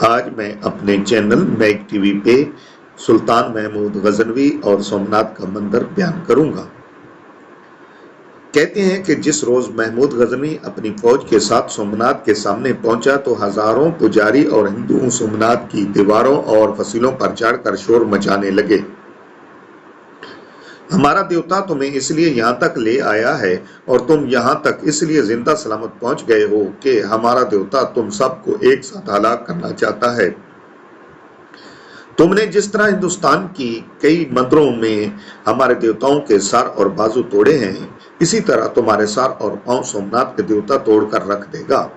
آج میں اپنے چینل میک ٹی وی پہ سلطان محمود غزنوی اور سومنات کا منظر بیان کروں گا۔ کہتے ہیں کہ جس روز محمود غزنوی اپنی فوج کے ساتھ سومنات کے سامنے پہنچا تو ہزاروں پجاری اور ہندو سومنات کی دیواروں اور فصیلوں پر چڑھ کر شور مچانے لگے۔ ہمارا دیوتا تمہیں اس لیے یہاں تک لے آیا ہے اور تم یہاں تک اس لیے زندہ سلامت پہنچ گئے ہو کہ ہمارا دیوتا تم سب کو ایک ساتھ ہلاک کرنا چاہتا ہے۔ تم نے جس طرح ہندوستان کی کئی مندروں میں ہمارے دیوتاؤں کے سر اور بازو توڑے ہیں، اسی طرح تمہارے سر اور پاؤں سومنات کے دیوتا توڑ کر رکھ دے گا۔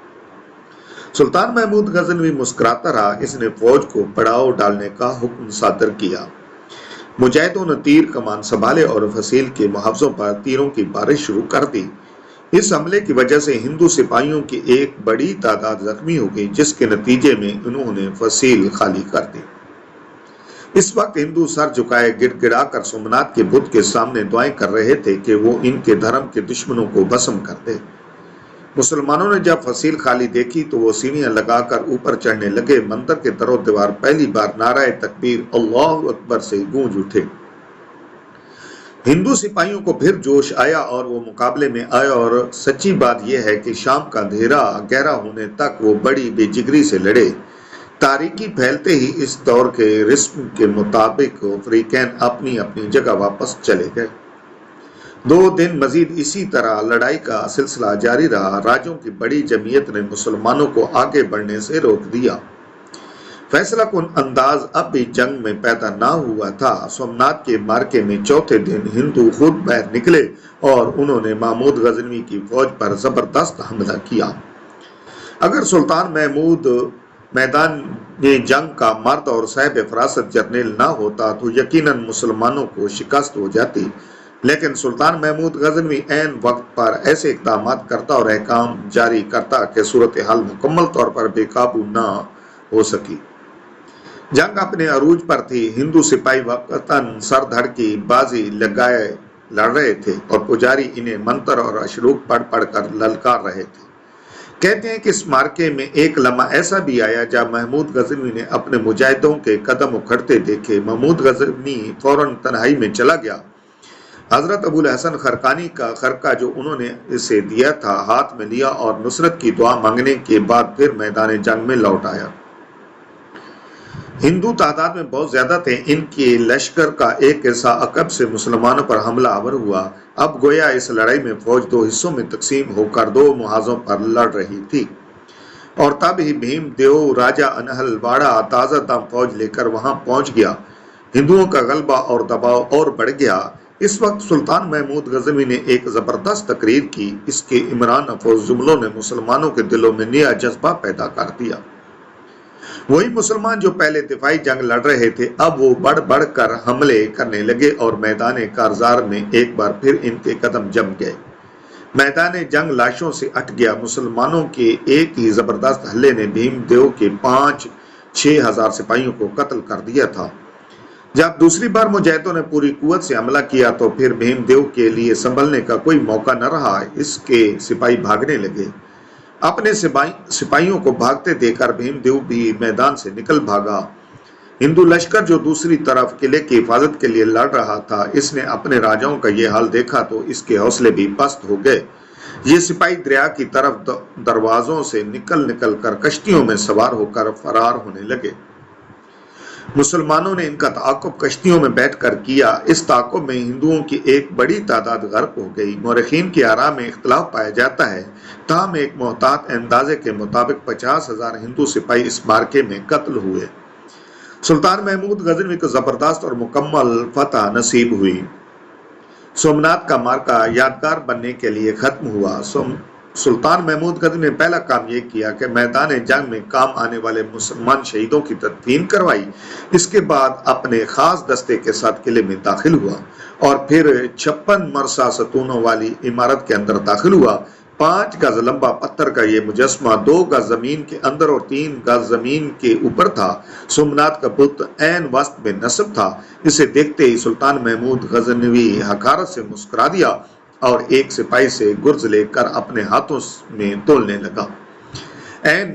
سلطان محمود غزنوی مسکراتا رہا۔ اس نے فوج کو پڑاؤ ڈالنے کا حکم صادر کیا۔ مجاہدوں نے تیر کمان سنبھالے اور فصیل کے محافظوں پر تیروں کی بارش شروع کر دی۔ اس حملے کی وجہ سے ہندو سپاہیوں کی ایک بڑی تعداد زخمی ہو گئی، جس کے نتیجے میں انہوں نے فصیل خالی کر دی۔ اس وقت ہندو سر جھکائے گڑ گڑا کر سومنات کے بت کے سامنے دعائیں کر رہے تھے کہ وہ ان کے دھرم کے دشمنوں کو بھسم کر دے۔ مسلمانوں نے جب فصیل خالی دیکھی تو وہ سیڑھیاں لگا کر اوپر چڑھنے لگے۔ مندر کے در و دیوار پہلی بار نعرہ تکبیر اللہ اکبر سے گونج اٹھے۔ ہندو سپاہیوں کو پھر جوش آیا اور وہ مقابلے میں آئے، اور سچی بات یہ ہے کہ شام کا اندھیرا گہرا ہونے تک وہ بڑی بے جگری سے لڑے۔ تاریکی پھیلتے ہی اس دور کے رسم کے مطابق فریقین اپنی اپنی جگہ واپس چلے گئے۔ 2 دن مزید اسی طرح لڑائی کا سلسلہ جاری رہا۔ راجوں کی بڑی جمعیت نے مسلمانوں کو آگے بڑھنے سے روک دیا۔ فیصلہ کن انداز اب بھی جنگ میں پیدا نہ ہوا تھا۔ سومنات کے مارکے میں چوتھے دن ہندو خود باہر نکلے اور انہوں نے محمود غزنوی کی فوج پر زبردست حملہ کیا۔ اگر سلطان محمود میدان جنگ کا مرد اور صاحب فراست جرنیل نہ ہوتا تو یقیناً مسلمانوں کو شکست ہو جاتی، لیکن سلطان محمود غزنوی عین وقت پر ایسے اقدامات کرتا اور احکام جاری کرتا کہ صورتحال مکمل طور پر بے قابو نہ ہو سکی۔ جنگ اپنے عروج پر تھی۔ ہندو سپاہی وقتاً سر دھڑ کی بازی لگائے لڑ رہے تھے اور پجاری انہیں منتر اور اشلوک پڑھ پڑھ کر للکار رہے تھے۔ کہتے ہیں کہ اس مارکے میں ایک لمحہ ایسا بھی آیا جب محمود غزنوی نے اپنے مجاہدوں کے قدم اکھڑتے دیکھے۔ محمود غزنوی فوراً تنہائی میں چلا گیا۔ حضرت ابوالحسن خرقانی کا خرقہ جو انہوں نے اسے دیا تھا ہاتھ میں لیا اور نصرت کی دعا مانگنے کے بعد پھر میدان جنگ میں لوٹ آیا۔ ہندو تعداد میں بہت زیادہ تھے۔ ان کے لشکر کا ایک حصہ عقب سے مسلمانوں پر حملہ آور ہوا۔ اب گویا اس لڑائی میں فوج 2 حصوں میں تقسیم ہو کر 2 محاذوں پر لڑ رہی تھی، اور تب ہی بھیم دیو راجہ انہل واڑہ تازہ دم فوج لے کر وہاں پہنچ گیا۔ ہندوؤں کا غلبہ اور دباؤ اور بڑھ گیا۔ اس وقت سلطان محمود غزنوی نے ایک زبردست تقریر کی۔ اس کے عمران افروز جملوں نے مسلمانوں کے دلوں میں نیا جذبہ پیدا کر دیا۔ وہی مسلمان جو پہلے دفاعی جنگ لڑ رہے تھے اب وہ بڑھ بڑھ کر حملے کرنے لگے اور میدان کارزار میں ایک بار پھر ان کے قدم جم گئے۔ میدان جنگ لاشوں سے اٹھ گیا۔ مسلمانوں کے ایک ہی زبردست حملے نے بھیم دیو کے 5-6 ہزار سپاہیوں کو قتل کر دیا تھا۔ جب دوسری بار مجاہدوں نے پوری قوت سے حملہ کیا تو پھر بھیم دیو کے لیے سنبھلنے کا کوئی موقع نہ رہا۔ اس کے سپاہی بھاگنے لگے۔ اپنے سپاہیوں کو بھاگتے دیکھ کر بھیم دیو بھی میدان سے نکل بھاگا۔ ہندو لشکر جو دوسری طرف قلعے کی حفاظت کے لیے لڑ رہا تھا، اس نے اپنے راجاؤں کا یہ حال دیکھا تو اس کے حوصلے بھی پست ہو گئے۔ یہ سپاہی دریا کی طرف دروازوں سے نکل نکل کر کشتیوں میں سوار ہو کر فرار ہونے لگے۔ مسلمانوں نے ان کا تعاقب کشتیوں میں بیٹھ کر کیا۔ اس تعاقب میں ہندوؤں کی ایک بڑی تعداد غرق ہو گئی۔ مورخین کی آراء میں اختلاف پایا جاتا ہے، تاہم ایک محتاط اندازے کے مطابق 50,000 ہندو سپاہی اس مارکے میں قتل ہوئے۔ سلطان محمود غزنوی کو زبردست اور مکمل فتح نصیب ہوئی۔ سومنات کا مارکہ یادگار بننے کے لیے ختم ہوا۔ سلطان محمود غزنوی نے پہلا کام یہ کیا کہ میدان جنگ میں کام آنے والے مسلمان شہیدوں کی تدفین کروائی۔ اس کے بعد اپنے خاص دستے کے ساتھ قلعے میں داخل ہوا اور پھر 56 مرصع ستونوں والی عمارت کے اندر داخل ہوا۔ 5 گز لمبا پتھر کا یہ مجسمہ 2 گز زمین کے اندر اور 3 گز زمین کے اوپر تھا۔ سومنات کا بت عین وسط میں نصب تھا۔ اسے دیکھتے ہی سلطان محمود غزنوی حقارت سے مسکرا دیا اور ایک سپاہی سے گرز لے کر اپنے ہاتھوں میں تولنے لگا۔ عین